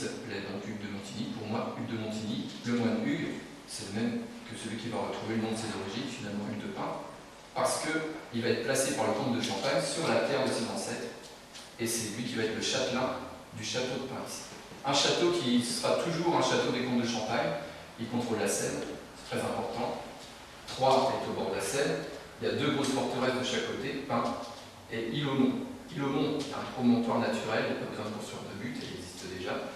s'appelait donc Hugues de Montigny. Pour moi, Hugues de Montigny, le moine Hugues, c'est le même que celui qui va retrouver le nom de ses origines, finalement Hugues de Pin, parce qu'il va être placé par le comte de Champagne sur la terre de ses ancêtres, et c'est lui qui va être le châtelain du château de Pin ici. Un château qui sera toujours un château des comtes de Champagne. Il contrôle la Seine, c'est très important. Troyes est au bord de la Seine. Il y a deux grosses forteresses de chaque côté, Pin et Île-aux-Monts. Île-aux-Monts est un promontoire naturel, il n'y a pas besoin de construire de but, il existe déjà.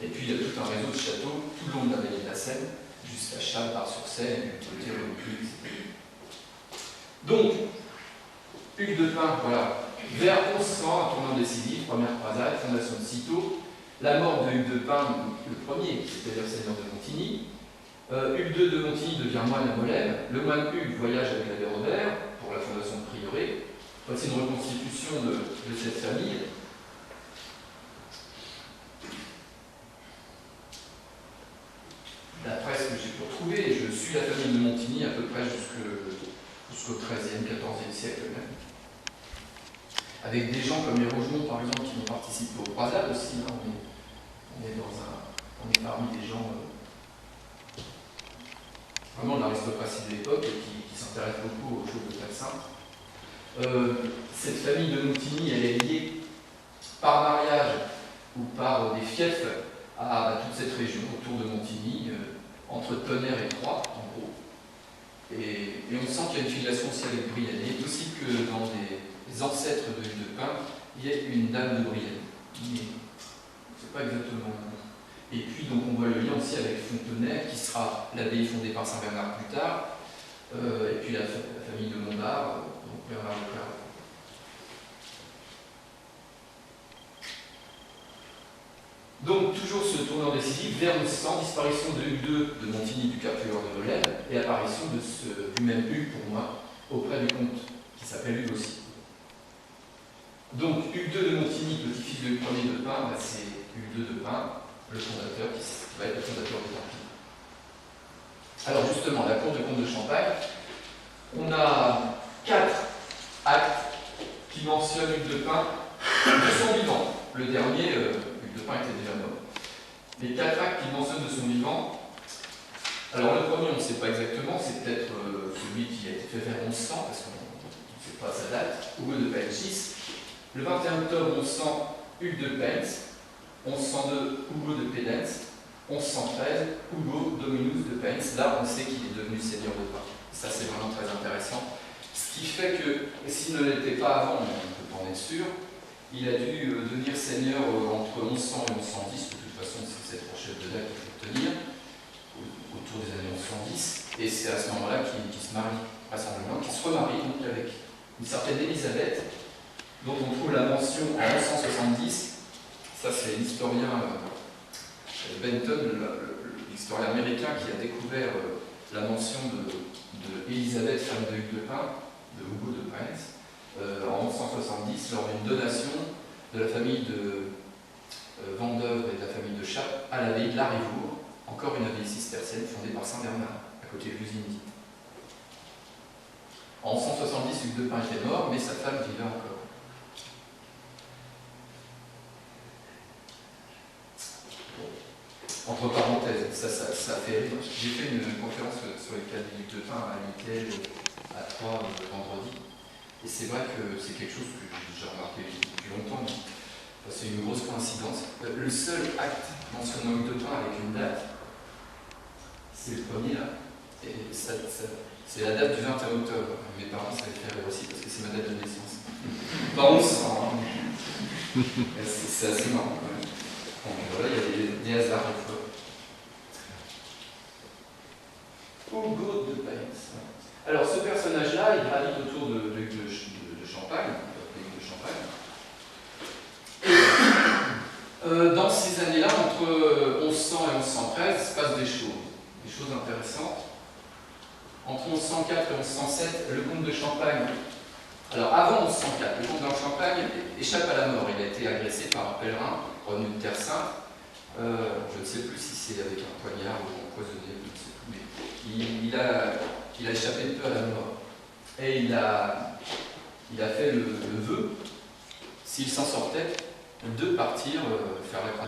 Et puis il y a tout un réseau de châteaux tout le long de la vallée de la Seine, jusqu'à Châles-Bar-sur-Seine, et du côté de Donc, Hugues de Pin, voilà. Vers 1100, un tournant décisif, première croisade, fondation de Cîteaux, la mort de Hugues de Pin, le premier, c'est-à-dire seigneur de Montigny. Hugues II de Montigny devient moine à Molène. Le moine Hugues voyage avec l'abbé Robert pour la fondation de prieuré. Voici une reconstitution de cette famille. D'après ce que j'ai pu retrouver, je suis la famille de Montigny à peu près jusqu'au XIIIe, XIVe siècle même. Avec des gens comme les Rougemont, par exemple, qui ont participé aux croisades aussi. Hein. On est parmi des gens vraiment de l'aristocratie de l'époque et qui s'intéressent beaucoup aux choses de Terre Sainte. Cette famille de Montigny, elle est liée par mariage ou par des fiefs à toute cette région autour de Montigny, entre Tonnerre et Troyes, en gros. Et on sent qu'il y a une filiation aussi avec Brienne. Il est possible que dans les ancêtres de Hugues de Pin, il y ait une dame de Brienne. Mais c'est pas exactement. Et puis donc on voit le lien aussi avec Fontenay, qui sera l'abbaye fondée par Saint Bernard plus tard, et puis la famille de Montbard, donc Bernard de Clairvaux. Donc toujours ce tournant décisif, vers 1100, disparition de Hugues II de Montigny du Carpuleur de Molène, et apparition du même Hugues pour moi, auprès du comte, qui s'appelle Hugues aussi. Donc Hugues II de Montigny, petit-fils de Hugues Ier de Pin, c'est Hugues II de Pin, le fondateur, qui va être le fondateur des Templiers. Alors justement, la cour de comte de Champagne, on a 4 actes qui mentionnent Hugues de Pin de son vivant. Le dernier, Hugues de Pin était déjà mort. Les 4 actes qu'il mentionne de son vivant, alors le premier, on ne sait pas exactement, c'est peut-être celui qui a été fait vers 1100, parce qu'on ne sait pas sa date, Hugo de Penchis. Le 21 octobre 1100, Hugues de Pens. 1102, Hugo de Pédens. 1113, Hugo Dominus de Pens. Là, on sait qu'il est devenu seigneur de Pin. Ça, c'est vraiment très intéressant. Ce qui fait que, s'il ne l'était pas avant, on ne peut pas en être sûr, il a dû devenir seigneur entre 1100 et 1110. De toute façon, c'est cette fourchette de date qu'il faut tenir, autour des années 1110. Et c'est à ce moment-là qu'il se marie, vraisemblablement, qu'il se remarie donc avec une certaine Élisabeth, dont on trouve la mention en 1170. Ça, c'est l'historien Benton, l'historien américain qui a découvert la mention de Élisabeth, femme de Hugues de Pin, de Hugo de Pins, en 1170, lors d'une donation de la famille de Vendeuvre et de la famille de Chappe à l'abbaye de Larivour, encore une abbaye cistercienne fondée par Saint Bernard, à côté de Lusigny. En 1170, Hugues de Pin était mort, mais sa femme vivait encore. Entre parenthèses, ça fait rire. J'ai fait une conférence sur les cas d'Hugues de Pin à l'ITL à Troyes vendredi. Et c'est vrai que c'est quelque chose que j'ai remarqué depuis longtemps. C'est une grosse coïncidence. Le seul acte mentionnant Hugues de Pin avec une date, c'est le premier là. Et c'est la date du 21 octobre. Mes parents, ça les fait rire aussi parce que c'est ma date de naissance. Pas 1100. C'est assez marrant quand même. Donc voilà, il y a des hasards des fois. Hugo de Pins. Alors ce personnage-là, il gravite autour de Champagne, de Champagne. Et dans ces années-là, entre 1100 et 1113, il se passe des choses intéressantes. Entre 1104 et 1107, le comte de Champagne. Alors avant 1104, le comte de Champagne échappe à la mort. Il a été agressé par un pèlerin revenu de Terre Sainte. Je ne sais plus si c'est avec un poignard ou empoisonné, je ne sais plus. Mais il a échappé peu à la mort. Et il a fait le vœu, s'il s'en sortait, de partir faire la croix.